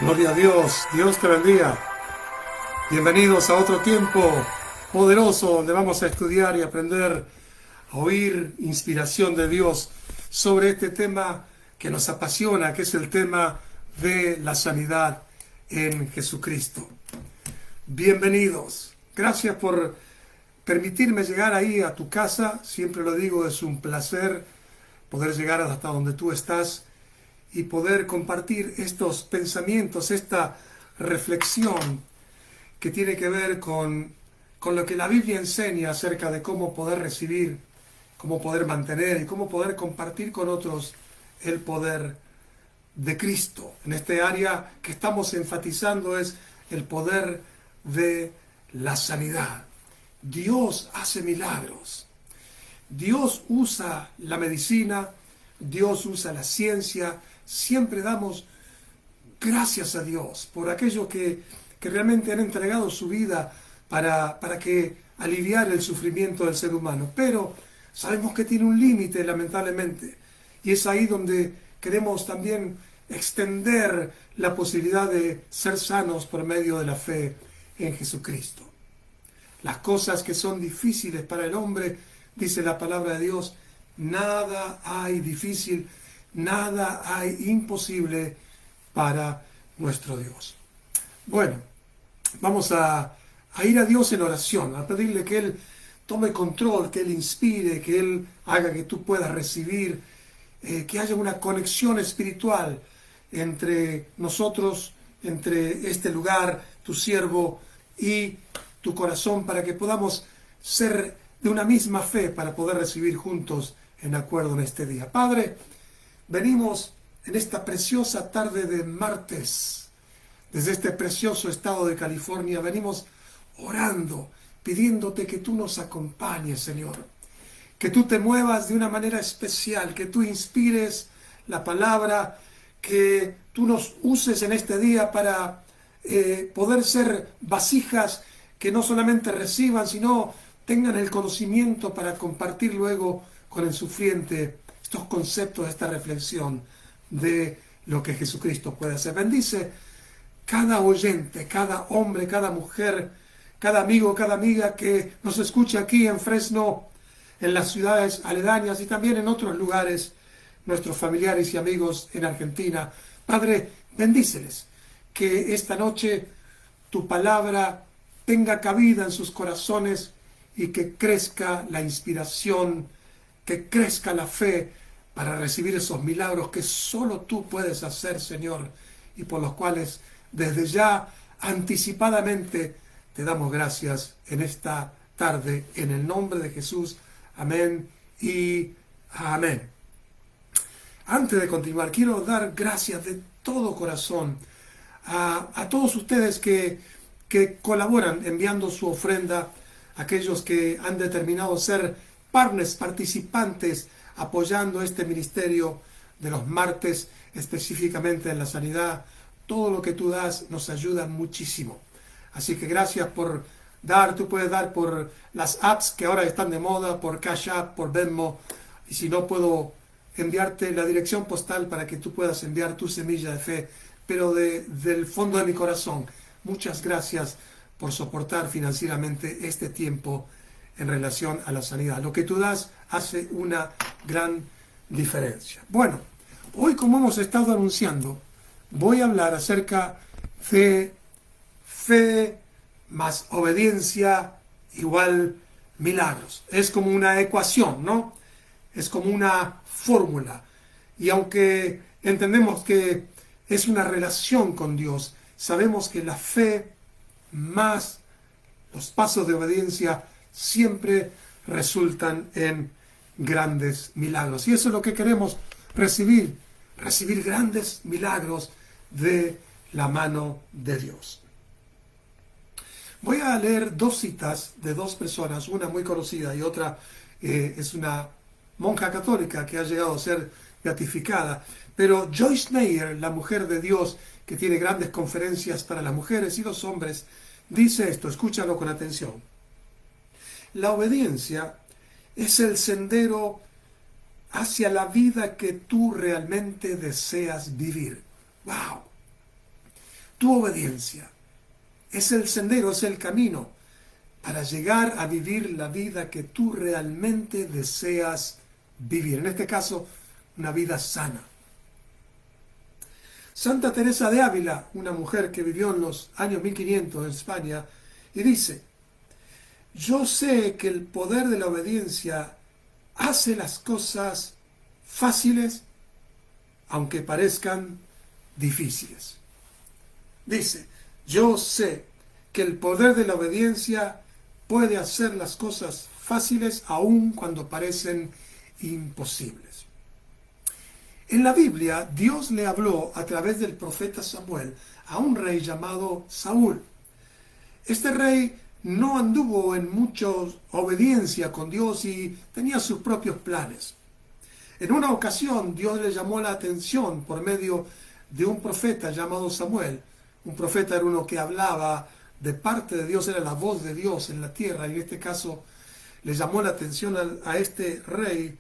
Gloria a Dios, Dios te bendiga. Bienvenidos a otro tiempo poderoso donde vamos a estudiar y aprender a oír inspiración de Dios sobre este tema que nos apasiona, que es el tema de la sanidad en Jesucristo. Bienvenidos. Gracias por permitirme llegar ahí a tu casa. Siempre lo digo, es un placer poder llegar hasta donde tú estás y poder compartir estos pensamientos, esta reflexión que tiene que ver con lo que la Biblia enseña acerca de cómo poder recibir, cómo poder mantener y cómo poder compartir con otros el poder de Cristo. En este área que estamos enfatizando es el poder de la sanidad. Dios hace milagros. Dios usa la medicina, Dios usa la ciencia. Siempre damos gracias a Dios por aquellos que realmente han entregado su vida para que aliviar el sufrimiento del ser humano. Pero sabemos que tiene un límite, lamentablemente. Y es ahí donde queremos también extender la posibilidad de ser sanos por medio de la fe en Jesucristo. Las cosas que son difíciles para el hombre, dice la palabra de Dios, nada hay difícil, nada hay imposible para nuestro Dios. Bueno, vamos a ir a Dios en oración, a pedirle que Él tome control, que Él inspire, que Él haga que tú puedas recibir, que haya una conexión espiritual entre nosotros, entre este lugar, tu siervo y tu corazón, para que podamos ser de una misma fe, para poder recibir juntos en acuerdo en este día. Padre, venimos en esta preciosa tarde de martes, desde este precioso estado de California, venimos orando, pidiéndote que tú nos acompañes, Señor, que tú te muevas de una manera especial, que tú inspires la palabra, que tú nos uses en este día para poder ser vasijas que no solamente reciban, sino tengan el conocimiento para compartir luego con el sufriente estos conceptos, esta reflexión de lo que Jesucristo puede hacer. Bendice cada oyente, cada hombre, cada mujer, cada amigo, cada amiga que nos escuche aquí en Fresno, en las ciudades aledañas y también en otros lugares, nuestros familiares y amigos en Argentina. Padre, bendíceles, que esta noche tu palabra tenga cabida en sus corazones y que crezca la inspiración, que crezca la fe para recibir esos milagros que solo tú puedes hacer, Señor, y por los cuales desde ya anticipadamente te damos gracias en esta tarde, en el nombre de Jesús. Amén y amén. Antes de continuar, quiero dar gracias de todo corazón a todos ustedes que colaboran enviando su ofrenda, aquellos que han determinado ser partners, participantes, apoyando este ministerio de los martes, específicamente en la sanidad. Todo lo que tú das nos ayuda muchísimo. Así que gracias por dar. Tú puedes dar por las apps que ahora están de moda, por Cash App, por Venmo. Y si no, puedo enviarte la dirección postal para que tú puedas enviar tu semilla de fe. Pero del fondo de mi corazón, muchas gracias por soportar financieramente este tiempo en relación a la sanidad. Lo que tú das hace una gran diferencia. Bueno, hoy, como hemos estado anunciando, voy a hablar acerca de fe más obediencia igual milagros. Es como una ecuación, ¿no? Es como una fórmula. Y aunque entendemos que es una relación con Dios, sabemos que la fe más los pasos de obediencia siempre resultan en grandes milagros. Y eso es lo que queremos recibir grandes milagros de la mano de Dios. Voy a leer dos citas de dos personas, una muy conocida y otra es una monja católica que ha llegado a ser beatificada. Pero Joyce Meyer, la mujer de Dios, que tiene grandes conferencias para las mujeres y los hombres, dice esto, escúchalo con atención. La obediencia es el sendero hacia la vida que tú realmente deseas vivir. ¡Wow! tu obediencia. Es el sendero, es el camino para llegar a vivir la vida que tú realmente deseas vivir. En este caso, una vida sana. Santa Teresa de Ávila, una mujer que vivió en los años 1500 en España, y dice: yo sé que el poder de la obediencia hace las cosas fáciles, aunque parezcan difíciles. Dice: yo sé que el poder de la obediencia puede hacer las cosas fáciles aun cuando parecen imposibles. En la Biblia, Dios le habló a través del profeta Samuel a un rey llamado Saúl. Este rey no anduvo en mucha obediencia con Dios y tenía sus propios planes. En una ocasión, Dios le llamó la atención por medio de un profeta llamado Samuel. Un profeta era uno que hablaba de parte de Dios, era la voz de Dios en la tierra, y en este caso le llamó la atención a este rey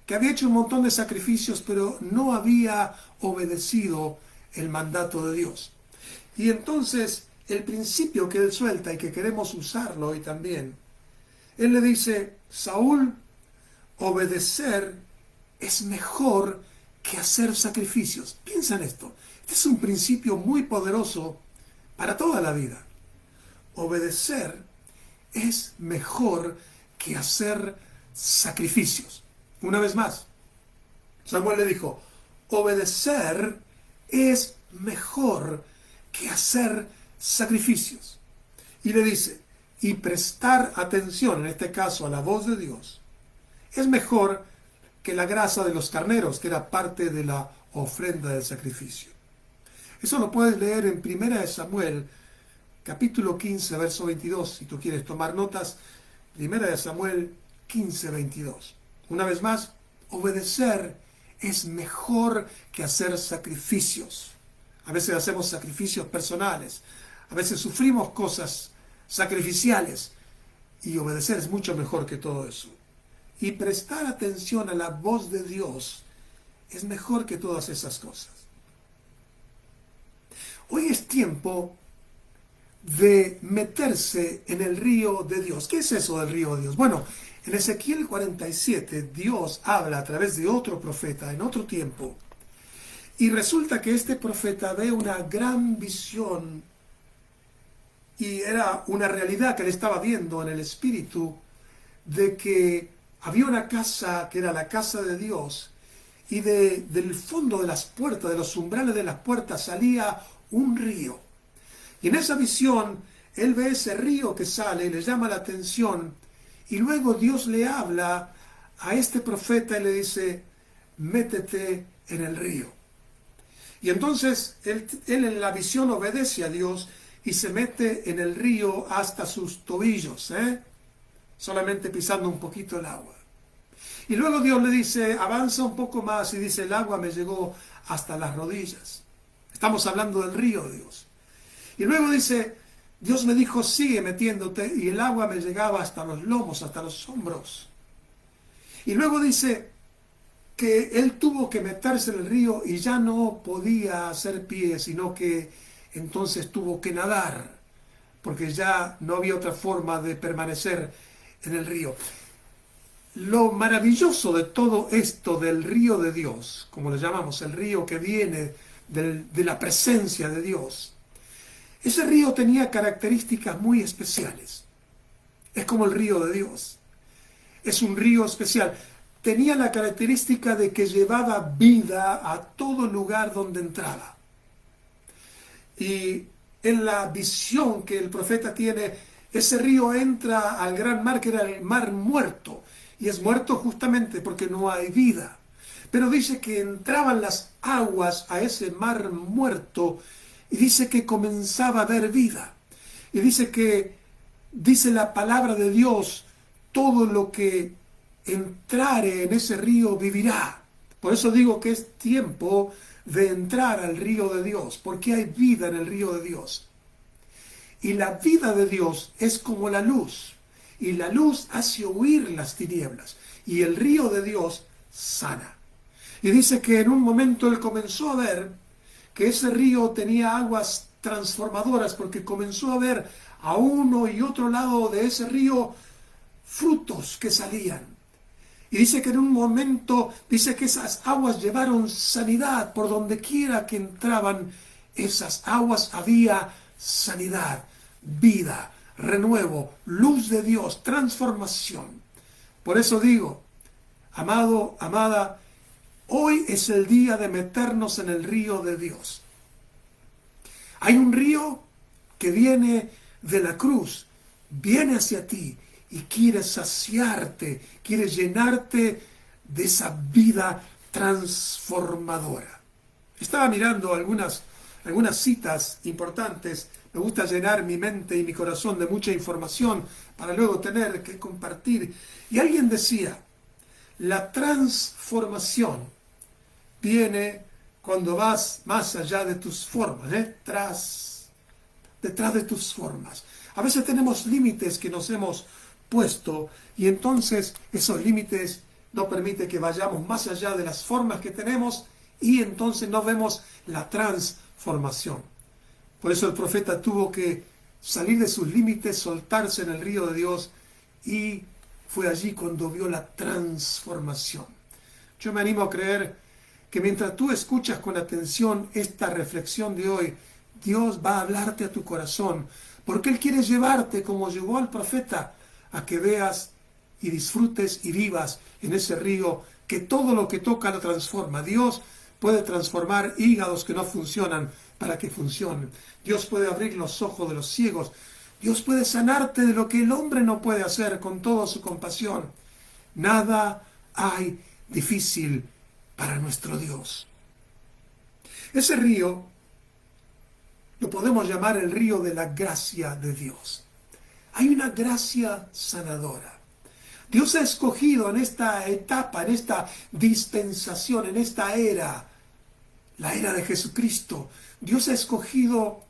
que había hecho un montón de sacrificios, pero no había obedecido el mandato de Dios. Y entonces el principio que él suelta y que queremos usarlo hoy también, él le dice: Saúl, obedecer es mejor que hacer sacrificios. Piensa en esto. Este es un principio muy poderoso para toda la vida. Obedecer es mejor que hacer sacrificios. Una vez más, Samuel le dijo: obedecer es mejor que hacer sacrificios. Y le dice: y prestar atención, en este caso a la voz de Dios, es mejor que la grasa de los carneros, que era parte de la ofrenda del sacrificio. Eso lo puedes leer en 1 Samuel, capítulo 15, verso 22, si tú quieres tomar notas. 1 Samuel 15, 22. Una vez más, obedecer es mejor que hacer sacrificios. A veces hacemos sacrificios personales, a veces sufrimos cosas sacrificiales, y obedecer es mucho mejor que todo eso. Y prestar atención a la voz de Dios es mejor que todas esas cosas. Hoy es tiempo de meterse en el río de Dios. ¿Qué es eso del río de Dios? Bueno, en Ezequiel 47, Dios habla a través de otro profeta en otro tiempo, y resulta que este profeta ve una gran visión, y era una realidad que él estaba viendo en el espíritu, de que había una casa que era la casa de Dios, y del fondo de las puertas, de los umbrales de las puertas, salía un río. Y en esa visión, él ve ese río que sale y le llama la atención. Y luego Dios le habla a este profeta y le dice: métete en el río. Y entonces él en la visión obedece a Dios y se mete en el río hasta sus tobillos, solamente pisando un poquito el agua. Y luego Dios le dice: avanza un poco más, y dice: el agua me llegó hasta las rodillas. Estamos hablando del río de Dios. Y luego dice: Dios me dijo: sigue metiéndote, y el agua me llegaba hasta los lomos, hasta los hombros. Y luego dice que él tuvo que meterse en el río y ya no podía hacer pie, sino que entonces tuvo que nadar, porque ya no había otra forma de permanecer en el río. Lo maravilloso de todo esto del río de Dios, como le llamamos, el río que viene de la presencia de Dios, ese río tenía características muy especiales. Es como el río de Dios. Es un río especial. Tenía la característica de que llevaba vida a todo lugar donde entraba. Y en la visión que el profeta tiene, ese río entra al gran mar, que era el mar muerto. Y es muerto justamente porque no hay vida. Pero dice que entraban las aguas a ese mar muerto, y dice que comenzaba a haber vida. Y dice la palabra de Dios: todo lo que entrare en ese río vivirá. Por eso digo que es tiempo de entrar al río de Dios, porque hay vida en el río de Dios. Y la vida de Dios es como la luz, y la luz hace huir las tinieblas, y el río de Dios sana. Y dice que en un momento él comenzó a ver que ese río tenía aguas transformadoras, porque comenzó a ver a uno y otro lado de ese río frutos que salían. Y dice que en un momento, dice que esas aguas llevaron sanidad por donde quiera que entraban. Esas aguas había sanidad, vida, renuevo, luz de Dios, transformación. Por eso digo, amado, amada, hoy es el día de meternos en el río de Dios. Hay un río que viene de la cruz, viene hacia ti y quiere saciarte, quiere llenarte de esa vida transformadora. Estaba mirando algunas citas importantes. Me gusta llenar mi mente y mi corazón de mucha información para luego tener que compartir. Y alguien decía, la transformación viene cuando vas más allá de tus formas, detrás de tus formas. A veces tenemos límites que nos hemos puesto y entonces esos límites no permiten que vayamos más allá de las formas que tenemos y entonces no vemos la transformación. Por eso el profeta tuvo que salir de sus límites, soltarse en el río de Dios y fue allí cuando vio la transformación. Yo me animo a creer que mientras tú escuchas con atención esta reflexión de hoy, Dios va a hablarte a tu corazón, porque Él quiere llevarte, como llevó al profeta, a que veas y disfrutes y vivas en ese río que todo lo que toca lo transforma. Dios puede transformar hígados que no funcionan para que funcionen. Dios puede abrir los ojos de los ciegos. Dios puede sanarte de lo que el hombre no puede hacer con toda su compasión. Nada hay difícil para nuestro Dios. Ese río lo podemos llamar el río de la gracia de Dios. Hay una gracia sanadora. Dios ha escogido en esta etapa, en esta dispensación, en esta era, la era de Jesucristo, Dios ha escogido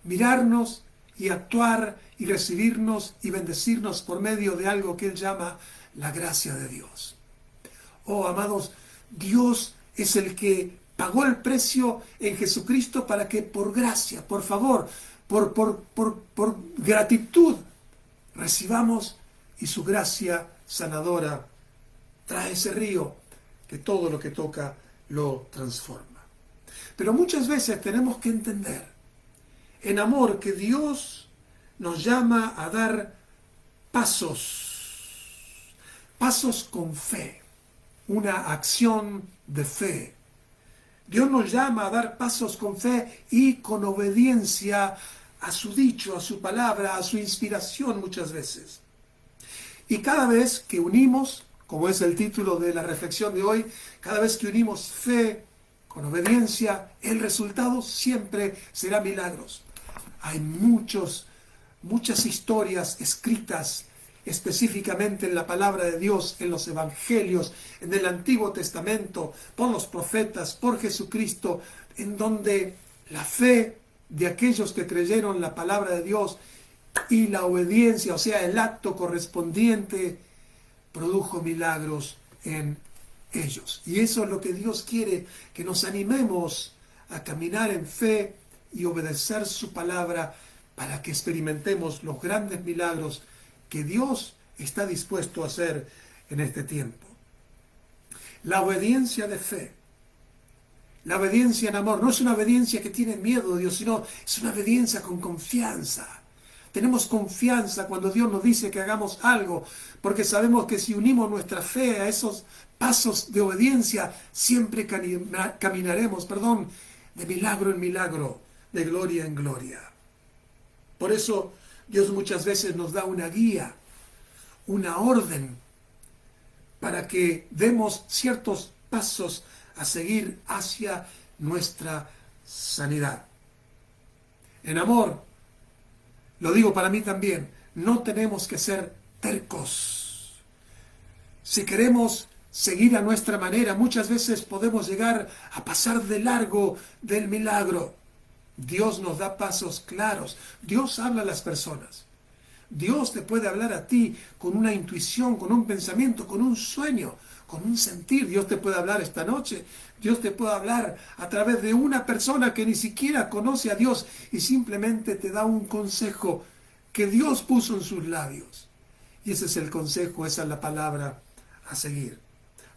mirarnos y actuar y recibirnos y bendecirnos por medio de algo que Él llama la gracia de Dios. Oh, amados, Dios es el que pagó el precio en Jesucristo para que por gracia, por favor, por gratitud, recibamos y su gracia sanadora trae ese río que todo lo que toca lo transforma. Pero muchas veces tenemos que entender en amor que Dios nos llama a dar pasos con fe, una acción de fe. Dios nos llama a dar pasos con fe y con obediencia a su dicho, a su palabra, a su inspiración muchas veces. Y cada vez que unimos, como es el título de la reflexión de hoy, cada vez que unimos fe con obediencia, el resultado siempre será milagros. Hay muchas historias escritas específicamente en la palabra de Dios, en los evangelios, en el Antiguo Testamento, por los profetas, por Jesucristo, en donde la fe de aquellos que creyeron la palabra de Dios y la obediencia, o sea, el acto correspondiente, produjo milagros en ellos. Y eso es lo que Dios quiere, que nos animemos a caminar en fe y obedecer su palabra para que experimentemos los grandes milagros que Dios está dispuesto a hacer en este tiempo. La obediencia de fe, la obediencia en amor, no es una obediencia que tiene miedo de Dios, sino es una obediencia con confianza. Tenemos confianza cuando Dios nos dice que hagamos algo, porque sabemos que si unimos nuestra fe a esos pasos de obediencia, siempre caminaremos, de milagro en milagro, de gloria en gloria. Por eso Dios muchas veces nos da una guía, una orden, para que demos ciertos pasos a seguir hacia nuestra sanidad. En amor, lo digo para mí también, no tenemos que ser tercos. Si queremos seguir a nuestra manera, muchas veces podemos llegar a pasar de largo del milagro. Dios nos da pasos claros. Dios habla a las personas. Dios te puede hablar a ti con una intuición, con un pensamiento, con un sueño, con un sentir. Dios te puede hablar esta noche. Dios te puede hablar a través de una persona que ni siquiera conoce a Dios y simplemente te da un consejo que Dios puso en sus labios. Y ese es el consejo, esa es la palabra a seguir.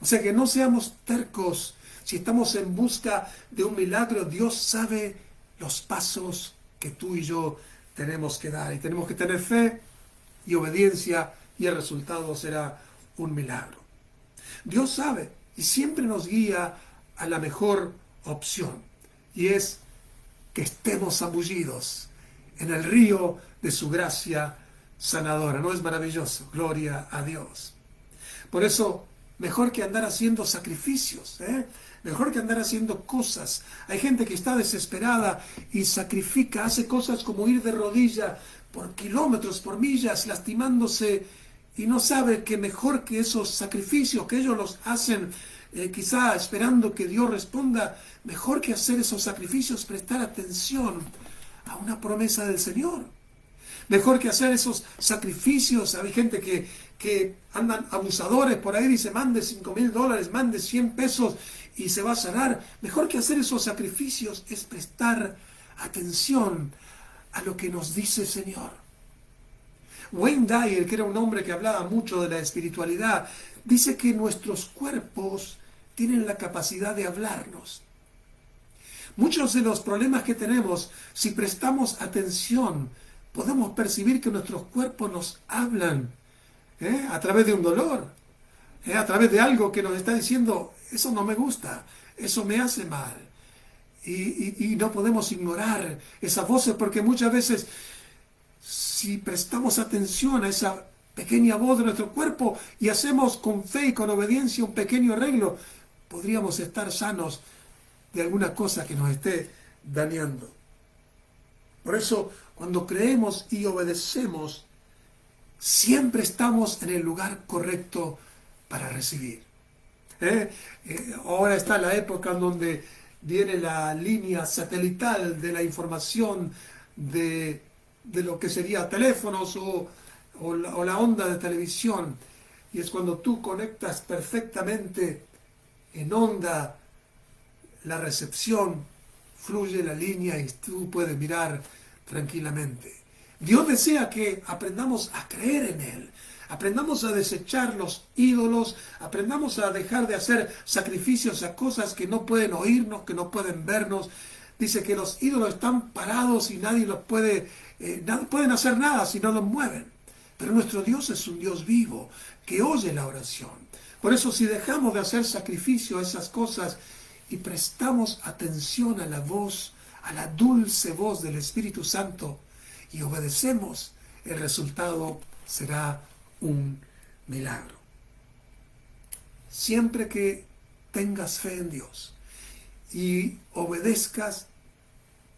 O sea que no seamos tercos. Si estamos en busca de un milagro, Dios sabe los pasos que tú y yo tenemos que dar. Y tenemos que tener fe y obediencia y el resultado será un milagro. Dios sabe y siempre nos guía a la mejor opción. Y es que estemos zambullidos en el río de su gracia sanadora. ¿No es maravilloso? Gloria a Dios. Por eso, mejor que andar haciendo sacrificios, mejor que andar haciendo cosas. Hay gente que está desesperada y sacrifica, hace cosas como ir de rodilla por kilómetros, por millas, lastimándose, y no sabe que mejor que esos sacrificios que ellos los hacen, quizá esperando que Dios responda, mejor que hacer esos sacrificios, prestar atención a una promesa del Señor. Mejor que hacer esos sacrificios. Hay gente que andan abusadores por ahí, dice, mande $5,000, mande 100 pesos y se va a sanar. Mejor que hacer esos sacrificios es prestar atención a lo que nos dice el Señor. Wayne Dyer, que era un hombre que hablaba mucho de la espiritualidad, dice que nuestros cuerpos tienen la capacidad de hablarnos. Muchos de los problemas que tenemos, si prestamos atención, podemos percibir que nuestros cuerpos nos hablan a través de un dolor, a través de algo que nos está diciendo, eso no me gusta, eso me hace mal. Y no podemos ignorar esas voces porque muchas veces, si prestamos atención a esa pequeña voz de nuestro cuerpo y hacemos con fe y con obediencia un pequeño arreglo, podríamos estar sanos de alguna cosa que nos esté dañando. Por eso, cuando creemos y obedecemos, siempre estamos en el lugar correcto para recibir. Ahora está la época en donde viene la línea satelital de la información de lo que sería teléfonos o la onda de televisión. Y es cuando tú conectas perfectamente en onda la recepción, fluye la línea y tú puedes mirar tranquilamente. Dios desea que aprendamos a creer en Él, aprendamos a desechar los ídolos, aprendamos a dejar de hacer sacrificios a cosas que no pueden oírnos, que no pueden vernos. Dice que los ídolos están parados y nadie los pueden hacer nada si no los mueven. Pero nuestro Dios es un Dios vivo, que oye la oración. Por eso, si dejamos de hacer sacrificio a esas cosas y prestamos atención a la voz, a la dulce voz del Espíritu Santo, y obedecemos, el resultado será un milagro. Siempre que tengas fe en Dios y obedezcas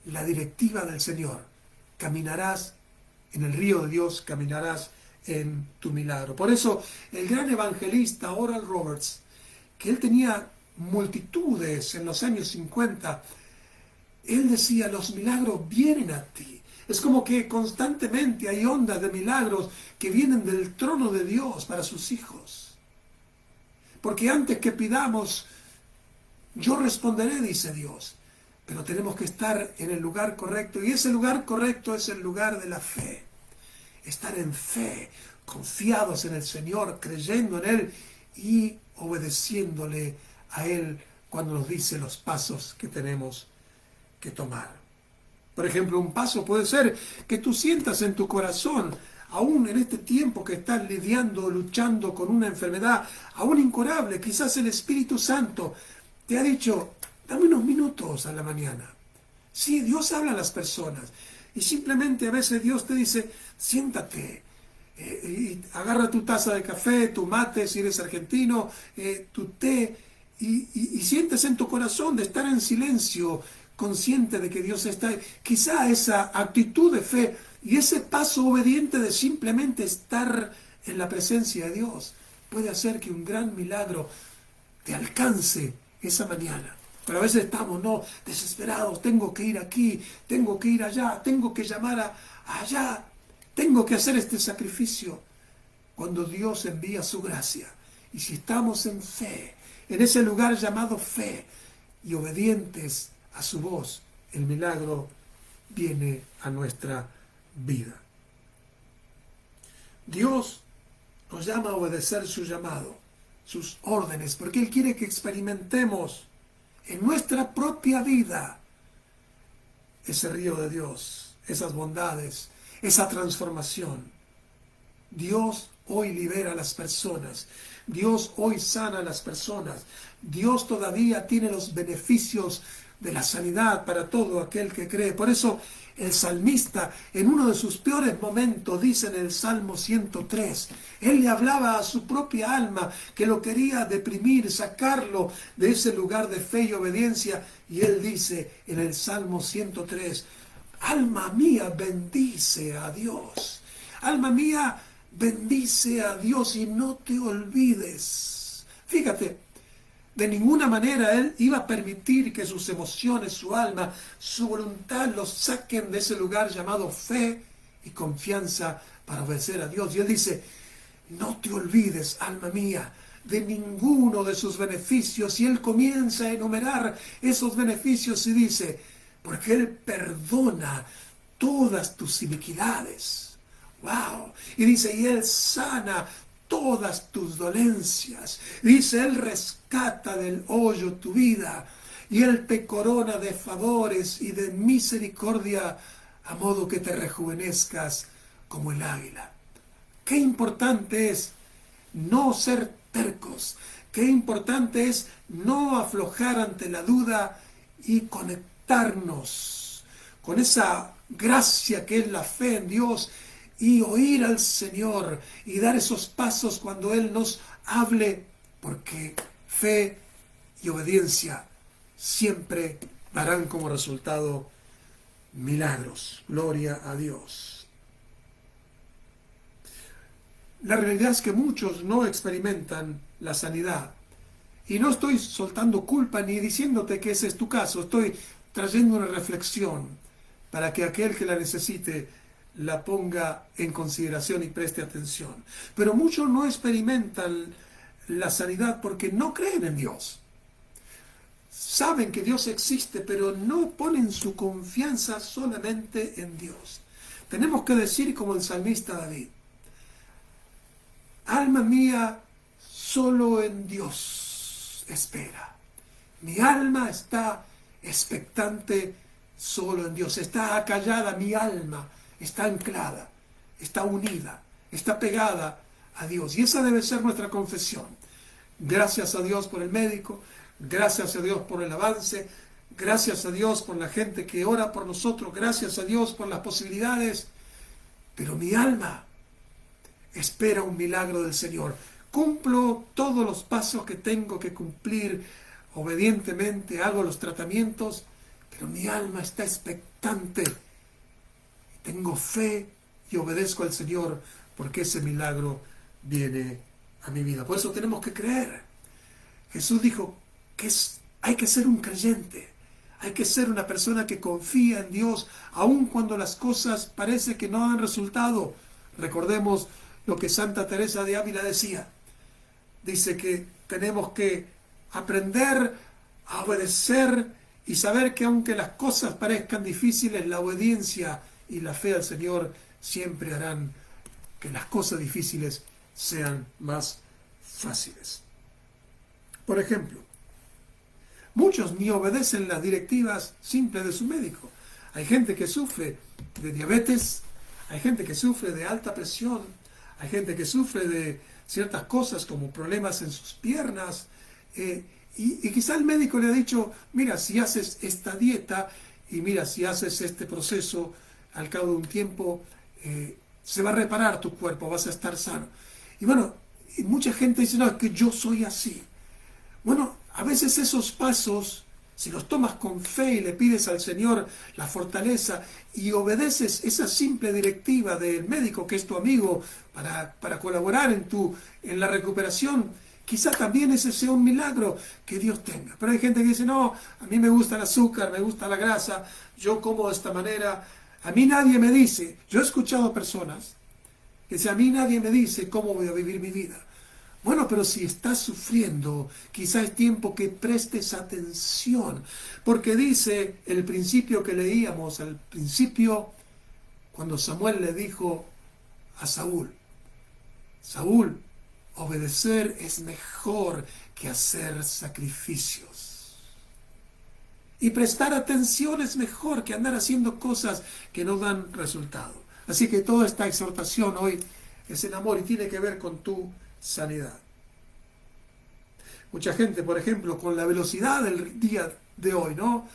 la directiva del Señor, caminarás en el río de Dios, caminarás en tu milagro. Por eso el gran evangelista Oral Roberts, que él tenía multitudes en los años 50, él decía, los milagros vienen a ti. Es como que constantemente hay ondas de milagros que vienen del trono de Dios para sus hijos. Porque antes que pidamos, yo responderé, dice Dios. Pero tenemos que estar en el lugar correcto. Y ese lugar correcto es el lugar de la fe. Estar en fe, confiados en el Señor, creyendo en Él y obedeciéndole a Él cuando nos dice los pasos que tenemos que tomar. Por ejemplo, un paso puede ser que tú sientas en tu corazón, aún en este tiempo que estás lidiando, luchando con una enfermedad, aún incurable, quizás el Espíritu Santo te ha dicho, dame unos minutos a la mañana. Sí, Dios habla a las personas y simplemente a veces Dios te dice, siéntate, y agarra tu taza de café, tu mate, si eres argentino, tu té, y sientes en tu corazón de estar en silencio, consciente de que Dios está ahí. Quizá esa actitud de fe y ese paso obediente de simplemente estar en la presencia de Dios puede hacer que un gran milagro te alcance esa mañana. Pero a veces estamos desesperados, tengo que ir aquí, tengo que ir allá, tengo que llamar allá. tengo que hacer este sacrificio cuando Dios envía su gracia. Y si estamos en fe, en ese lugar llamado fe, y obedientes a su voz, el milagro viene a nuestra vida. Dios nos llama a obedecer su llamado, sus órdenes, porque Él quiere que experimentemos en nuestra propia vida ese río de Dios, esas bondades, esa transformación. Dios hoy libera a las personas. Dios hoy sana a las personas. Dios todavía tiene los beneficios de la sanidad para todo aquel que cree. Por eso el salmista, en uno de sus peores momentos, dice en el Salmo 103, él le hablaba a su propia alma que lo quería deprimir, sacarlo de ese lugar de fe y obediencia. Y él dice en el Salmo 103, alma mía, bendice a Dios. Alma mía, bendice a Dios y no te olvides. Fíjate, de ninguna manera Él iba a permitir que sus emociones, su alma, su voluntad los saquen de ese lugar llamado fe y confianza para obedecer a Dios. Y Él dice, no te olvides, alma mía, de ninguno de sus beneficios. Y Él comienza a enumerar esos beneficios y dice, porque Él perdona todas tus iniquidades. ¡Wow! Y dice, y Él sana todas tus dolencias. Dice, Él rescata del hoyo tu vida y Él te corona de favores y de misericordia a modo que te rejuvenezcas como el águila. Qué importante es no ser tercos. Qué importante es no aflojar ante la duda y conectarnos con esa gracia que es la fe en Dios y oír al Señor y dar esos pasos cuando Él nos hable, porque fe y obediencia siempre darán como resultado milagros. Gloria a Dios. La realidad es que muchos no experimentan la sanidad. Y no estoy soltando culpa ni diciéndote que ese es tu caso. Estoy trayendo una reflexión para que aquel que la necesite la ponga en consideración y preste atención. Pero muchos no experimentan la sanidad porque no creen en Dios. Saben que Dios existe, pero no ponen su confianza solamente en Dios. Tenemos que decir como el salmista David, alma mía, solo en Dios espera. Mi alma está expectante solo en Dios. Está acallada mi alma. Está anclada, está unida, está pegada a Dios. Y esa debe ser nuestra confesión. Gracias a Dios por el médico, gracias a Dios por el avance, gracias a Dios por la gente que ora por nosotros, gracias a Dios por las posibilidades. Pero mi alma espera un milagro del Señor. Cumplo todos los pasos que tengo que cumplir obedientemente, hago los tratamientos, pero mi alma está expectante. Tengo fe y obedezco al Señor porque ese milagro viene a mi vida. Por eso tenemos que creer. Jesús dijo que hay que ser un creyente. Hay que ser una persona que confía en Dios aun cuando las cosas parece que no dan resultado. Recordemos lo que Santa Teresa de Ávila decía. Dice que tenemos que aprender a obedecer y saber que aunque las cosas parezcan difíciles, la obediencia y la fe al Señor siempre harán que las cosas difíciles sean más fáciles. Por ejemplo, muchos ni obedecen las directivas simples de su médico. Hay gente que sufre de diabetes, hay gente que sufre de alta presión, hay gente que sufre de ciertas cosas como problemas en sus piernas, y quizá el médico le ha dicho, mira, si haces esta dieta y mira, si haces este proceso, al cabo de un tiempo se va a reparar tu cuerpo, vas a estar sano. Y bueno, y mucha gente dice, no, es que yo soy así. Bueno, a veces esos pasos, si los tomas con fe y le pides al Señor la fortaleza y obedeces esa simple directiva del médico que es tu amigo para colaborar en la recuperación, quizá también ese sea un milagro que Dios tenga. Pero hay gente que dice, no, a mí me gusta el azúcar, me gusta la grasa, yo como de esta manera. A mí nadie me dice, yo he escuchado personas que dicen, a mí nadie me dice cómo voy a vivir mi vida. Bueno, pero si estás sufriendo, quizá es tiempo que prestes atención, porque dice el principio que leíamos, al principio, cuando Samuel le dijo a Saúl, Saúl, obedecer es mejor que hacer sacrificios. Y prestar atención es mejor que andar haciendo cosas que no dan resultado. Así que toda esta exhortación hoy es en amor y tiene que ver con tu sanidad. Mucha gente, por ejemplo, con la velocidad del día de hoy, ¿no?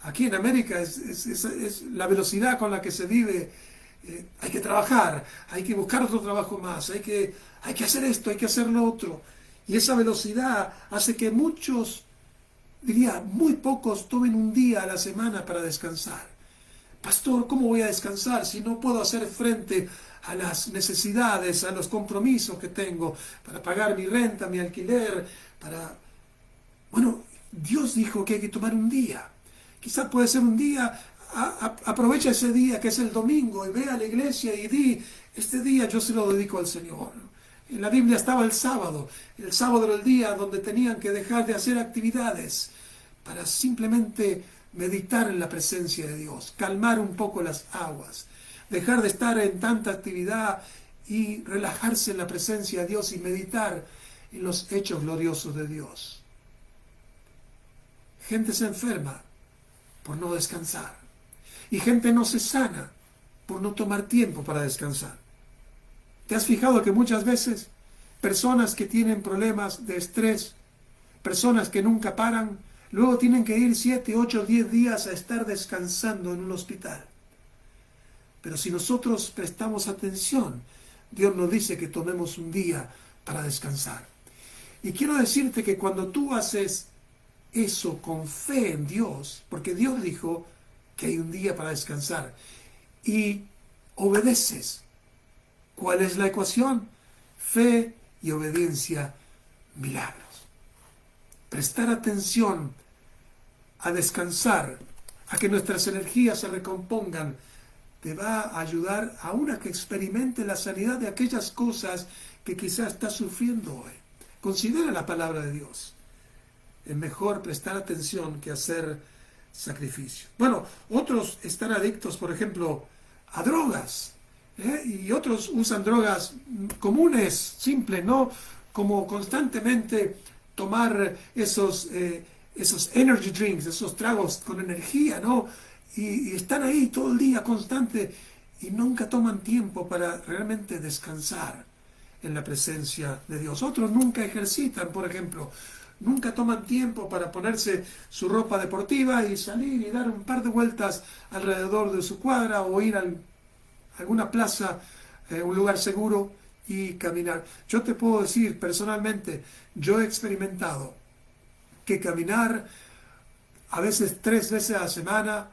Aquí en América es la velocidad con la que se vive. Hay que trabajar, hay que buscar otro trabajo más, hay que hacer esto, hay que hacer lo otro. Y esa velocidad hace que muchos, diría, muy pocos tomen un día a la semana para descansar. Pastor, ¿cómo voy a descansar si no puedo hacer frente a las necesidades, a los compromisos que tengo para pagar mi renta, mi alquiler, Bueno, Dios dijo que hay que tomar un día. Quizás puede ser un día, aprovecha ese día que es el domingo y ve a la iglesia y di, este día yo se lo dedico al Señor. En la Biblia estaba el sábado era el día donde tenían que dejar de hacer actividades para simplemente meditar en la presencia de Dios, calmar un poco las aguas, dejar de estar en tanta actividad y relajarse en la presencia de Dios y meditar en los hechos gloriosos de Dios. Gente se enferma por no descansar y gente no se sana por no tomar tiempo para descansar. ¿Te has fijado que muchas veces personas que tienen problemas de estrés, personas que nunca paran, luego tienen que ir 7, 8, 10 días a estar descansando en un hospital? Pero si nosotros prestamos atención, Dios nos dice que tomemos un día para descansar. Y quiero decirte que cuando tú haces eso con fe en Dios, porque Dios dijo que hay un día para descansar, y obedeces, ¿cuál es la ecuación? Fe y obediencia, milagros. Prestar atención a descansar, a que nuestras energías se recompongan, te va a ayudar aún a que experimente la sanidad de aquellas cosas que quizás estás sufriendo hoy. Considera la palabra de Dios. Es mejor prestar atención que hacer sacrificio. Bueno, otros están adictos, por ejemplo, a drogas, y otros usan drogas comunes, simples, ¿no? Como constantemente tomar esos energy drinks, esos tragos con energía, ¿no? Y están ahí todo el día constante y nunca toman tiempo para realmente descansar en la presencia de Dios. Otros nunca ejercitan, por ejemplo, nunca toman tiempo para ponerse su ropa deportiva y salir y dar un par de vueltas alrededor de su cuadra o ir a alguna plaza, un lugar seguro y caminar. Yo te puedo decir personalmente, yo he experimentado que caminar a veces 3 veces a la semana,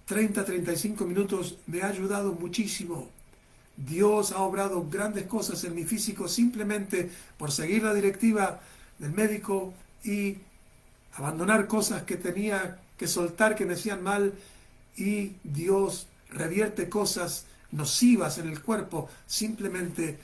30, 35 minutos, me ha ayudado muchísimo. Dios ha obrado grandes cosas en mi físico simplemente por seguir la directiva del médico y abandonar cosas que tenía que soltar, que me hacían mal, y Dios revierte cosas nocivas en el cuerpo simplemente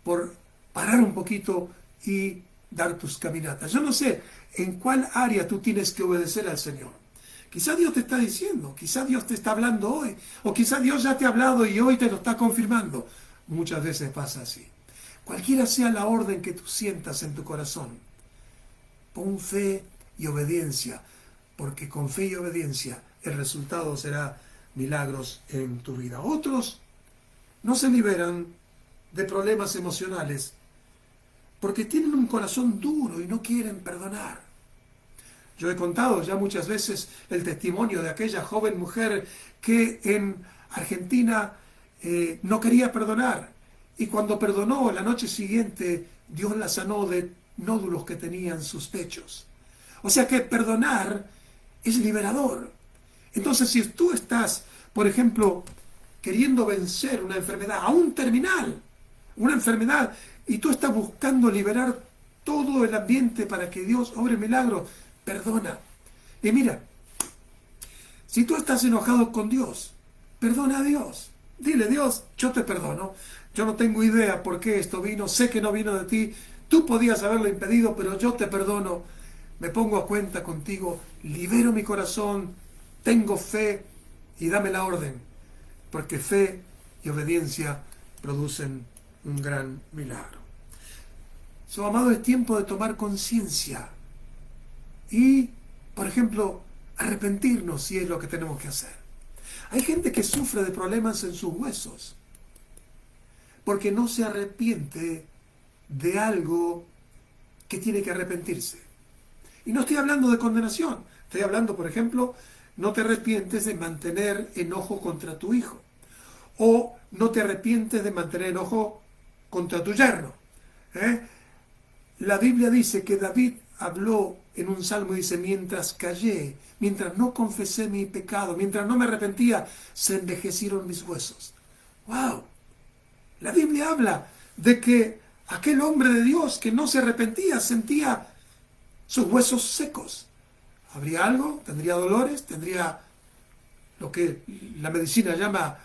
por parar un poquito y dar tus caminatas. Yo no sé en cuál área tú tienes que obedecer al Señor. Quizá Dios te está diciendo, quizá Dios te está hablando hoy, o quizá Dios ya te ha hablado y hoy te lo está confirmando. Muchas veces pasa así. Cualquiera sea la orden que tú sientas en tu corazón, pon fe y obediencia, porque con fe y obediencia el resultado será milagros en tu vida. Otros no se liberan de problemas emocionales porque tienen un corazón duro y no quieren perdonar. Yo he contado ya muchas veces el testimonio de aquella joven mujer que en Argentina no quería perdonar, y cuando perdonó, la noche siguiente Dios la sanó de nódulos que tenía en sus pechos. O sea que perdonar es liberador. Entonces, si tú estás, por ejemplo, queriendo vencer una enfermedad, aún terminal, una enfermedad, y tú estás buscando liberar todo el ambiente para que Dios obre milagros, perdona. Y mira, si tú estás enojado con Dios, Perdona a Dios. Dile, Dios, yo te perdono. Yo no tengo idea por qué esto vino. Sé que no vino de ti. Tú podías haberlo impedido, pero yo te perdono. Me pongo a cuenta contigo. Libero mi corazón. Tengo fe y dame la orden. Porque fe y obediencia producen un gran milagro. Amado, es tiempo de tomar conciencia y, por ejemplo, arrepentirnos si es lo que tenemos que hacer. Hay gente que sufre de problemas en sus huesos porque no se arrepiente de algo que tiene que arrepentirse. Y no estoy hablando de condenación. Estoy hablando, por ejemplo, no te arrepientes de mantener enojo contra tu hijo. O no te arrepientes de mantener enojo contra tu yerno. La Biblia dice que David habló en un salmo, dice, mientras callé, mientras no confesé mi pecado, mientras no me arrepentía, se envejecieron mis huesos. ¡Wow! La Biblia habla de que aquel hombre de Dios que no se arrepentía sentía sus huesos secos. ¿Habría algo? ¿Tendría dolores? ¿Tendría lo que la medicina llama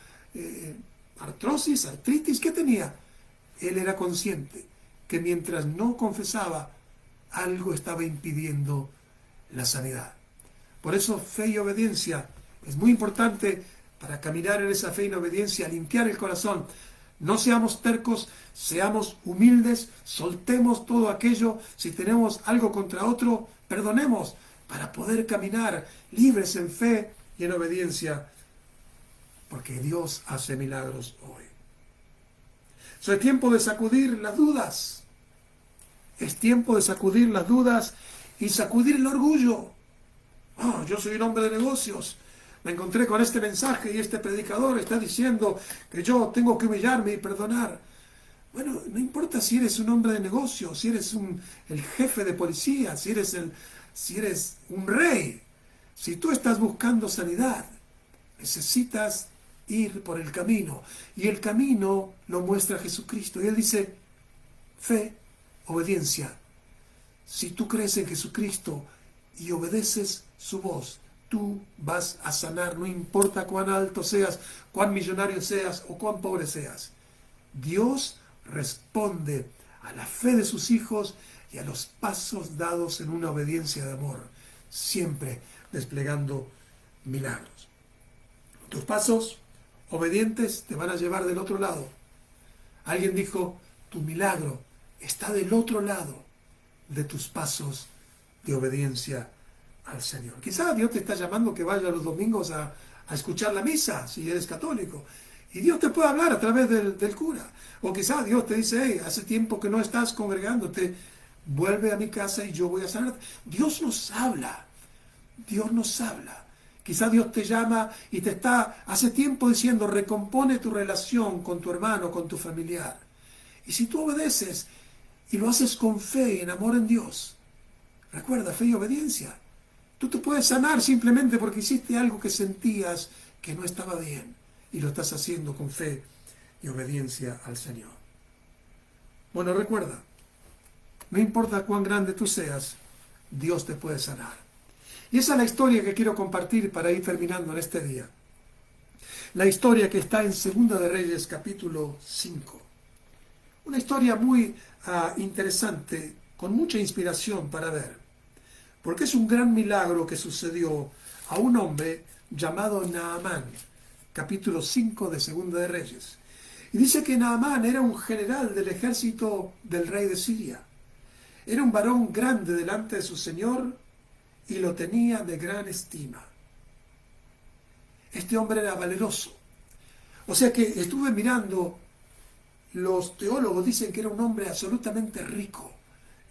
artrosis, artritis? ¿Qué tenía? Él era consciente que mientras no confesaba, algo estaba impidiendo la sanidad. Por eso fe y obediencia es muy importante para caminar en esa fe y obediencia, limpiar el corazón. No seamos tercos, seamos humildes, soltemos todo aquello. Si tenemos algo contra otro, perdonemos para poder caminar libres en fe y en obediencia, porque Dios hace milagros hoy. Es tiempo de sacudir las dudas. Es tiempo de sacudir las dudas y sacudir el orgullo. Oh, yo soy un hombre de negocios. Me encontré con este mensaje y este predicador está diciendo que yo tengo que humillarme y perdonar. Bueno, no importa si eres un hombre de negocios, si eres el jefe de policía, si eres un rey. Si tú estás buscando sanidad, necesitas ir por el camino. Y el camino lo muestra Jesucristo. Y Él dice, fe, obediencia. Si tú crees en Jesucristo y obedeces su voz, tú vas a sanar, no importa cuán alto seas, cuán millonario seas o cuán pobre seas. Dios responde a la fe de sus hijos y a los pasos dados en una obediencia de amor, siempre desplegando milagros. Tus pasos obedientes te van a llevar del otro lado. Alguien dijo, tu milagro está del otro lado de tus pasos de obediencia al Señor. Quizás Dios te está llamando que vayas los domingos a escuchar la misa, si eres católico. Y Dios te puede hablar a través del cura. O quizás Dios te dice, hey, hace tiempo que no estás congregándote, vuelve a mi casa y yo voy a sanarte. Dios nos habla. Dios nos habla. Quizás Dios te llama y te está hace tiempo diciendo, recompone tu relación con tu hermano, con tu familiar. Y si tú obedeces y lo haces con fe y en amor en Dios, recuerda, fe y obediencia. Tú te puedes sanar simplemente porque hiciste algo que sentías que no estaba bien y lo estás haciendo con fe y obediencia al Señor. Bueno, recuerda, no importa cuán grande tú seas, Dios te puede sanar. Y esa es la historia que quiero compartir para ir terminando en este día. La historia que está en Segunda de Reyes, capítulo 5. Una historia muy interesante, con mucha inspiración para ver. Porque es un gran milagro que sucedió a un hombre llamado Naamán, capítulo 5 de Segunda de Reyes. Y dice que Naamán era un general del ejército del rey de Siria. Era un varón grande delante de su señor y lo tenía de gran estima. Este hombre era valeroso. O sea que estuve mirando, los teólogos dicen que era un hombre absolutamente rico.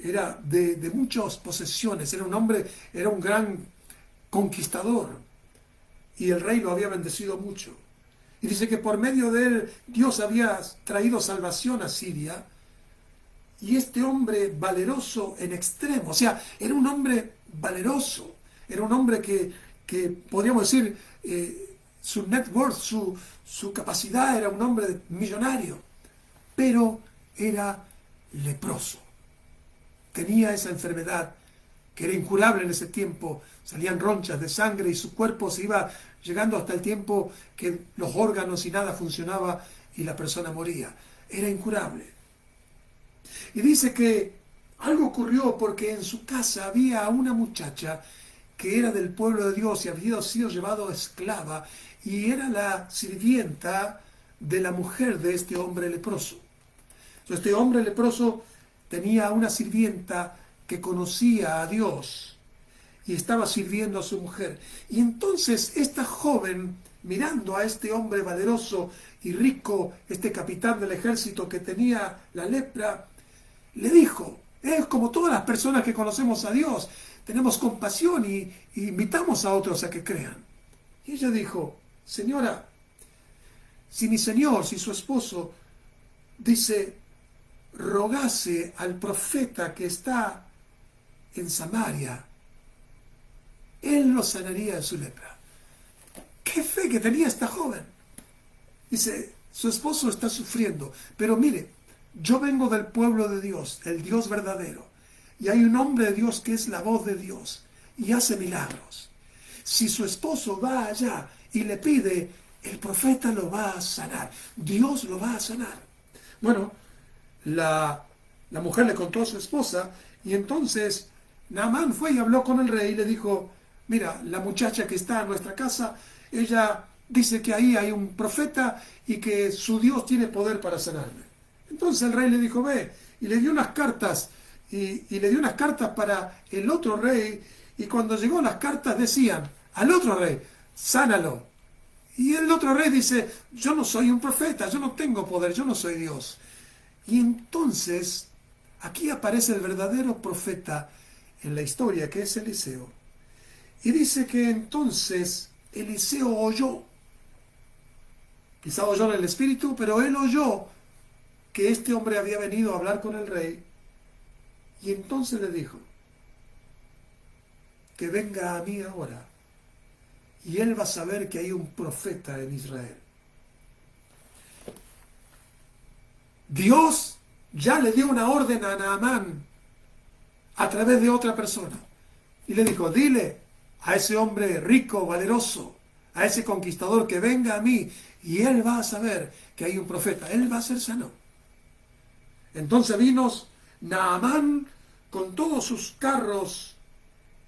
Era de muchas posesiones, era un hombre, era un gran conquistador. Y el rey lo había bendecido mucho. Y dice que por medio de él Dios había traído salvación a Siria. Y este hombre valeroso en extremo, o sea, era un hombre valeroso, era un hombre que podríamos decir, su net worth, su capacidad, era un hombre millonario, pero era leproso. Tenía esa enfermedad que era incurable en ese tiempo. Salían ronchas de sangre y su cuerpo se iba llegando hasta el tiempo que los órganos y nada funcionaba y la persona moría. Era incurable. Y dice que algo ocurrió porque en su casa había una muchacha que era del pueblo de Dios y había sido llevado esclava y era la sirvienta de la mujer de este hombre leproso. Entonces, este hombre leproso tenía una sirvienta que conocía a Dios y estaba sirviendo a su mujer. Y entonces esta joven, mirando a este hombre valeroso y rico, este capitán del ejército que tenía la lepra, le dijo, es como todas las personas que conocemos a Dios, tenemos compasión y invitamos a otros a que crean. Y ella dijo, señora, si mi señor, si su esposo, dice, rogase al profeta que está en Samaria, él lo sanaría de su lepra. ¡Qué fe que tenía esta joven! Dice, su esposo está sufriendo, pero mire, yo vengo del pueblo de Dios, el Dios verdadero, y hay un hombre de Dios que es la voz de Dios y hace milagros. Si su esposo va allá y le pide, el profeta lo va a sanar, Dios lo va a sanar. Bueno, la mujer le contó a su esposa y entonces Naamán fue y habló con el rey y le dijo, mira, la muchacha que está en nuestra casa, ella dice que ahí hay un profeta y que su Dios tiene poder para sanarme. Entonces el rey le dijo, ve, y le dio unas cartas, y le dio unas cartas para el otro rey, y cuando llegó las cartas decían, al otro rey, sánalo. Y el otro rey dice, yo no soy un profeta, yo no tengo poder, yo no soy Dios. Y entonces, aquí aparece el verdadero profeta en la historia, que es Eliseo. Y dice que entonces Eliseo oyó, quizá oyó en el espíritu, pero él oyó que este hombre había venido a hablar con el rey, y entonces le dijo, que venga a mí ahora, y él va a saber que hay un profeta en Israel. Dios ya le dio una orden a Naamán a través de otra persona, y le dijo, dile a ese hombre rico, valeroso, a ese conquistador que venga a mí, y él va a saber que hay un profeta, él va a ser sano. Entonces vino Naamán con todos sus carros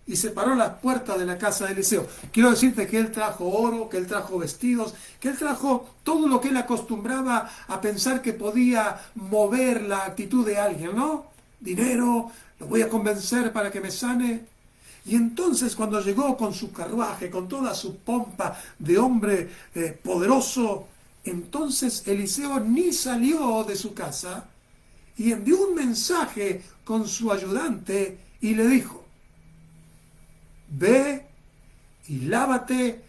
y se paró a la puerta de la casa de Eliseo. Quiero decirte que él trajo oro, que él trajo vestidos, que él trajo todo lo que él acostumbraba a pensar que podía mover la actitud de alguien, ¿no? Dinero, lo voy a convencer para que me sane. Y entonces cuando llegó con su carruaje, con toda su pompa de hombre poderoso, entonces Eliseo ni salió de su casa y envió un mensaje con su ayudante y le dijo, ve y lávate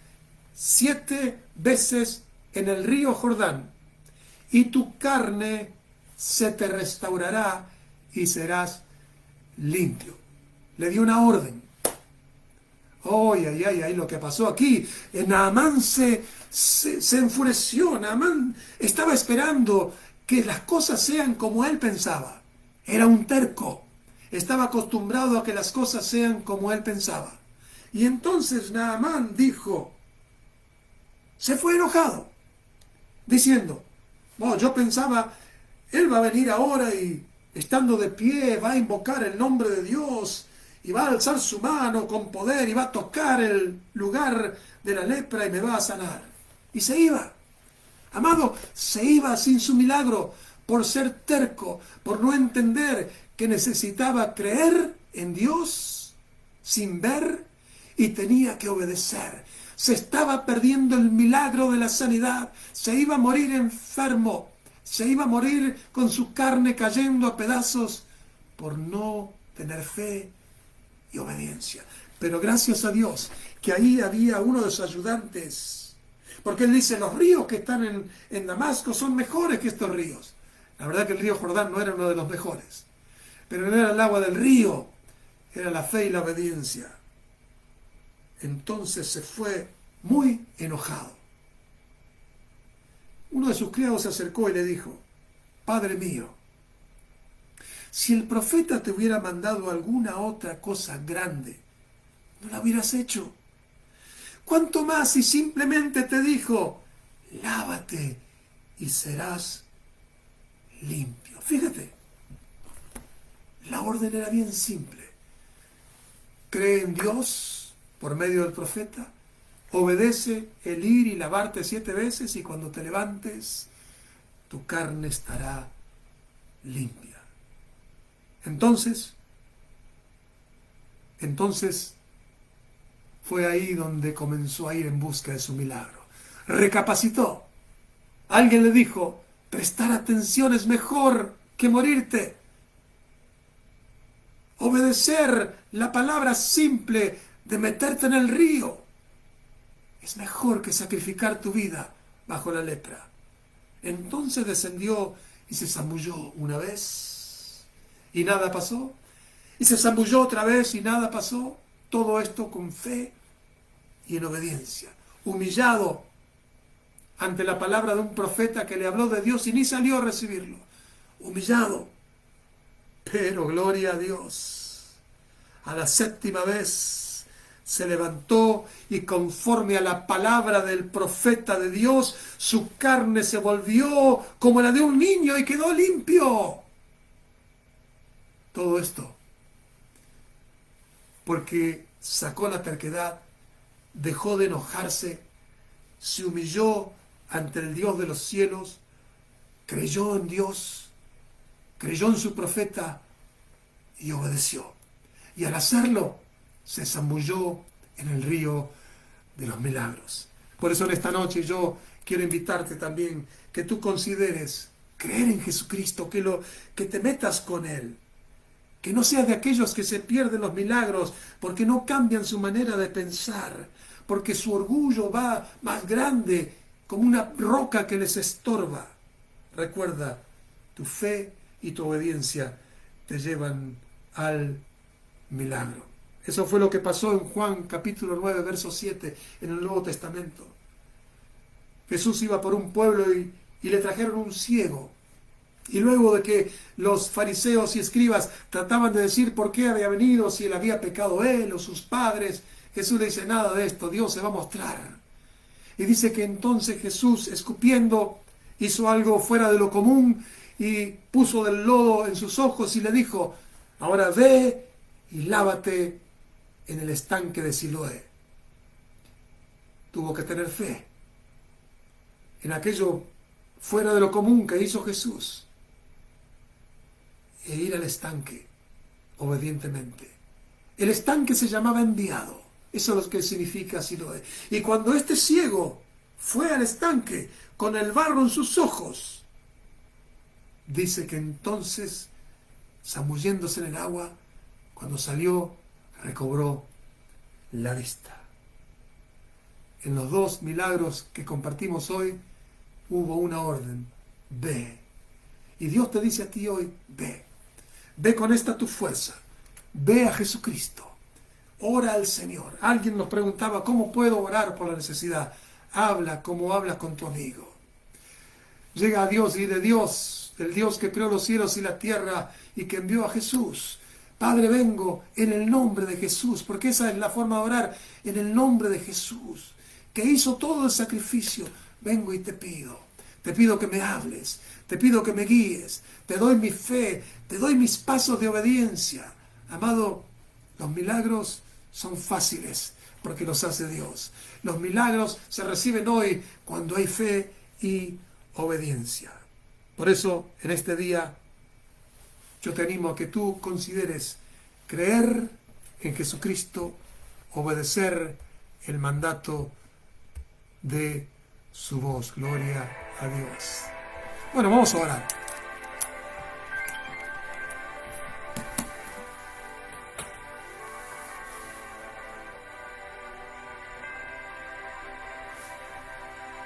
7 veces en el río Jordán y tu carne se te restaurará y serás limpio. Le dio una orden. Ay, lo que pasó aquí. Naamán se enfureció. Naamán estaba esperando que las cosas sean como él pensaba. Era un terco. Estaba acostumbrado a que las cosas sean como él pensaba. Y entonces Naamán dijo, se fue enojado, diciendo, oh, yo pensaba, él va a venir ahora y estando de pie va a invocar el nombre de Dios y va a alzar su mano con poder y va a tocar el lugar de la lepra y me va a sanar. Y se iba. Amado, se iba sin su milagro por ser terco, por no entender que necesitaba creer en Dios sin ver y tenía que obedecer. Se estaba perdiendo el milagro de la sanidad. Se iba a morir enfermo. Se iba a morir con su carne cayendo a pedazos por no tener fe y obediencia. Pero gracias a Dios que ahí había uno de sus ayudantes. Porque él dice, los ríos que están en Damasco son mejores que estos ríos. La verdad que el río Jordán no era uno de los mejores. Pero no era el agua del río, era la fe y la obediencia. Entonces se fue muy enojado. Uno de sus criados se acercó y le dijo, Padre mío, Si el profeta te hubiera mandado alguna otra cosa grande, no la hubieras hecho. ¿Cuánto más si simplemente te dijo, lávate y serás limpio? Fíjate, la orden era bien simple. Cree en Dios por medio del profeta, obedece el ir y lavarte 7 veces y cuando te levantes, tu carne estará limpia. Entonces fue ahí donde comenzó a ir en busca de su milagro. Recapacitó. Alguien le dijo, prestar atención es mejor que morirte. Obedecer la palabra simple de meterte en el río es mejor que sacrificar tu vida bajo la lepra. Entonces descendió y se zambulló una vez y nada pasó. Y se zambulló otra vez y nada pasó. Todo esto con fe y en obediencia. Humillado ante la palabra de un profeta que le habló de Dios y ni salió a recibirlo. Humillado. Pero gloria a Dios. A la 7ª vez se levantó y conforme a la palabra del profeta de Dios, su carne se volvió como la de un niño y quedó limpio. Todo esto porque sacó la terquedad, dejó de enojarse, se humilló ante el Dios de los cielos, creyó en Dios, creyó en su profeta y obedeció. Y al hacerlo, se zambulló en el río de los milagros. Por eso en esta noche yo quiero invitarte también que tú consideres creer en Jesucristo, que te metas con Él. Que no seas de aquellos que se pierden los milagros porque no cambian su manera de pensar, porque su orgullo va más grande como una roca que les estorba. Recuerda, tu fe y tu obediencia te llevan al milagro. Eso fue lo que pasó en Juan capítulo 9, verso 7 en el Nuevo Testamento. Jesús iba por un pueblo y le trajeron un ciego. Y luego de que los fariseos y escribas trataban de decir por qué había venido, si él había pecado él o sus padres, Jesús le dice, nada de esto, Dios se va a mostrar. Y dice que entonces Jesús, escupiendo, hizo algo fuera de lo común y puso del lodo en sus ojos y le dijo, ahora ve y lávate en el estanque de Siloé. Tuvo que tener fe en aquello fuera de lo común que hizo Jesús e ir al estanque obedientemente. El estanque se llamaba enviado. Eso es lo que significa Siloé. Y cuando este ciego fue al estanque con el barro en sus ojos, dice que entonces, zambulléndose en el agua, cuando salió, recobró la vista. En los 2 milagros que compartimos hoy, hubo una orden, ve. Y Dios te dice a ti hoy, ve. Ve con esta tu fuerza. Ve a Jesucristo. Ora al Señor. Alguien nos preguntaba, ¿cómo puedo orar por la necesidad? Habla como hablas con tu amigo. Llega a Dios y dile, Dios, el Dios que creó los cielos y la tierra y que envió a Jesús. Padre, vengo en el nombre de Jesús, porque esa es la forma de orar, en el nombre de Jesús, que hizo todo el sacrificio. Vengo y te pido que me hables, te pido que me guíes, te doy mi fe, te doy mis pasos de obediencia. Amado, los milagros son fáciles porque los hace Dios. Los milagros se reciben hoy cuando hay fe y obediencia. Por eso, en este día, yo te animo a que tú consideres creer en Jesucristo, obedecer el mandato de su voz. Gloria a Dios. Bueno, vamos a orar.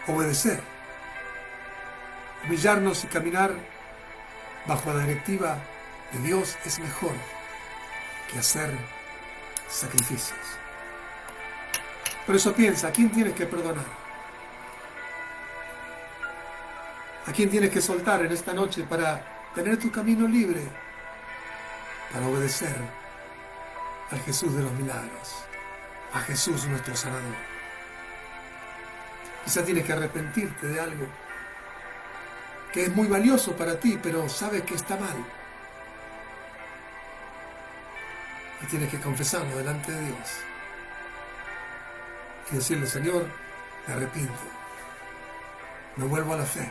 Obedecer, humillarnos y caminar bajo la directiva de Dios es mejor que hacer sacrificios. Por eso piensa, ¿a quién tienes que perdonar? ¿A quién tienes que soltar en esta noche para tener tu camino libre para obedecer al Jesús de los milagros, a Jesús nuestro sanador. Quizá tienes que arrepentirte de algo que es muy valioso para ti, pero sabes que está mal. Y tienes que confesarlo delante de Dios. Y decirle, Señor, me arrepiento. Me vuelvo a la fe.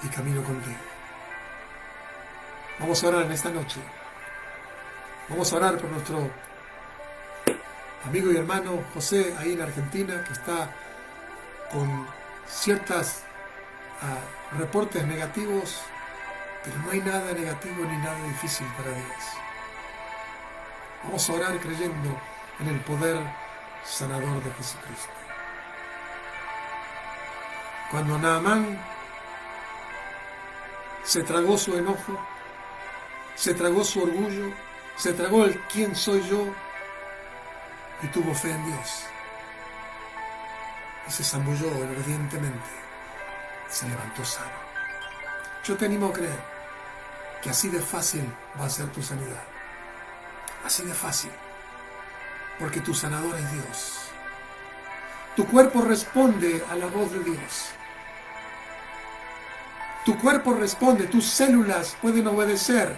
Y camino contigo. Vamos a orar en esta noche. Vamos a orar por nuestro amigo y hermano José, ahí en Argentina, que está con ciertos reportes negativos, pero no hay nada negativo ni nada difícil para Dios. Vamos a orar creyendo en el poder sanador de Jesucristo. Cuando Naamán se tragó su enojo, se tragó su orgullo, se tragó el quién soy yo y tuvo fe en Dios y se zambulló obedientemente, se levantó sano. Yo te animo a creer que así de fácil va a ser tu sanidad, así de fácil, porque tu sanador es Dios. Tu cuerpo responde a la voz de Dios. Tu cuerpo responde, tus células pueden obedecer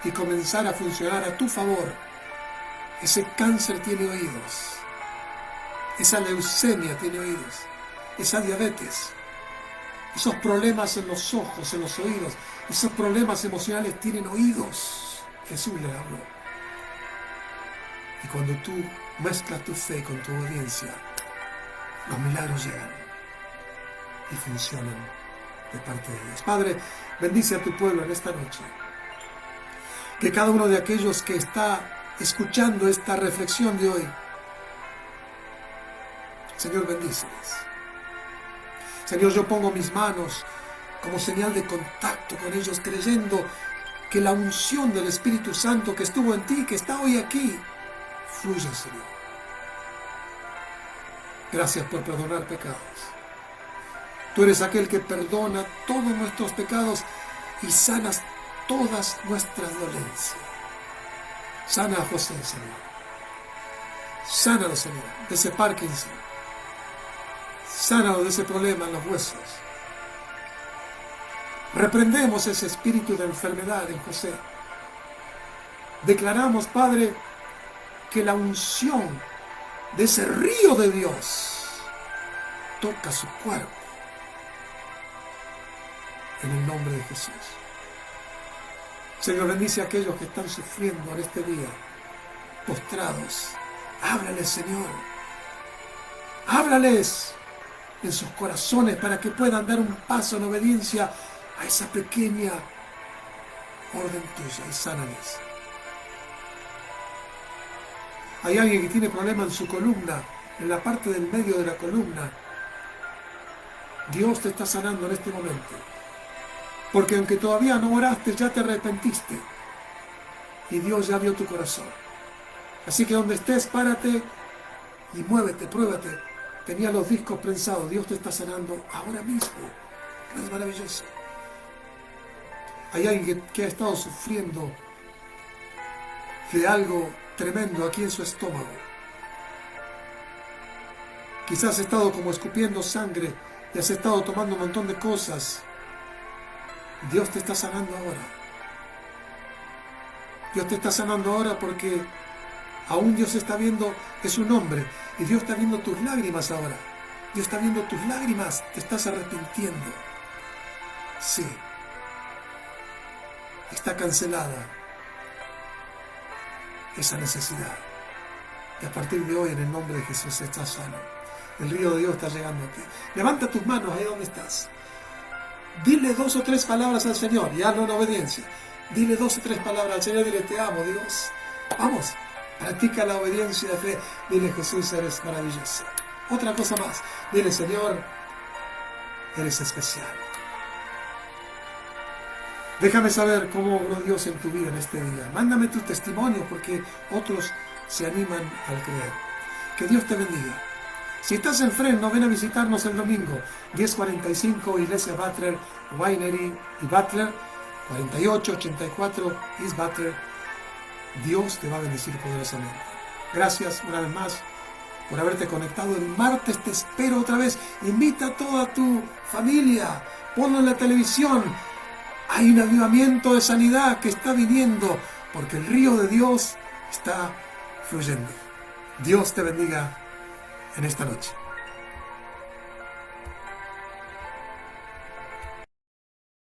y comenzar a funcionar a tu favor. Ese cáncer tiene oídos. Esa leucemia tiene oídos. Esa diabetes. Esos problemas en los ojos, en los oídos. Esos problemas emocionales tienen oídos. Jesús les habló. Y cuando tú mezclas tu fe con tu obediencia, los milagros llegan y funcionan de parte de Dios. Padre, bendice a tu pueblo en esta noche. Que cada uno de aquellos que está escuchando esta reflexión de hoy, Señor, bendíceles. Señor, yo pongo mis manos como señal de contacto con ellos, creyendo que la unción del Espíritu Santo que estuvo en ti, que está hoy aquí, fluye, Señor. Gracias por perdonar pecados. Tú eres aquel que perdona todos nuestros pecados y sanas todas nuestras dolencias. Sana a José, Señor. Sánalo, Señor, de ese Parkinson. Sánalo de ese problema en los huesos. Reprendemos ese espíritu de enfermedad en José. Declaramos, Padre, que la unción de ese río de Dios toca su cuerpo. En el nombre de Jesús. Señor, bendice a aquellos que están sufriendo en este día, postrados. Háblales, Señor. Háblales en sus corazones para que puedan dar un paso en obediencia a esa pequeña orden tuya y sánales. Hay alguien que tiene problema en su columna, en la parte del medio de la columna. Dios te está sanando en este momento. Porque aunque todavía no oraste, ya te arrepentiste. Y Dios ya vio tu corazón. Así que donde estés, párate y muévete, pruébate. Tenía los discos prensados. Dios te está sanando ahora mismo. Es maravilloso. Hay alguien que ha estado sufriendo de algo tremendo aquí en su estómago. Quizás has estado como escupiendo sangre y has estado tomando un montón de cosas. Dios te está sanando ahora. Dios te está sanando ahora porque aún Dios está viendo, es un hombre, y Dios está viendo tus lágrimas ahora. Dios está viendo tus lágrimas, te estás arrepintiendo. Sí. Está cancelada esa necesidad. Y a partir de hoy, en el nombre de Jesús, estás sano. El río de Dios está llegando a ti. Levanta tus manos ahí donde estás. Dile 2 o 3 palabras al Señor y hazlo en obediencia. Dile 2 o 3 palabras al Señor. Dile, te amo, Dios. Vamos, practica la obediencia de fe. Dile, Jesús, eres maravilloso. Otra cosa más. Dile, Señor, eres especial. Déjame saber cómo obró Dios en tu vida en este día. Mándame tus testimonios porque otros se animan al creer. Que Dios te bendiga. Si estás en Fresno, ven a visitarnos el domingo, 10:45, Iglesia Butler, Winery y Butler. 4884 East Butler. Dios te va a bendecir poderosamente. Gracias una vez más por haberte conectado. El martes te espero otra vez. Invita a toda tu familia. Ponlo en la televisión. Hay un avivamiento de sanidad que está viniendo porque el río de Dios está fluyendo. Dios te bendiga en esta noche.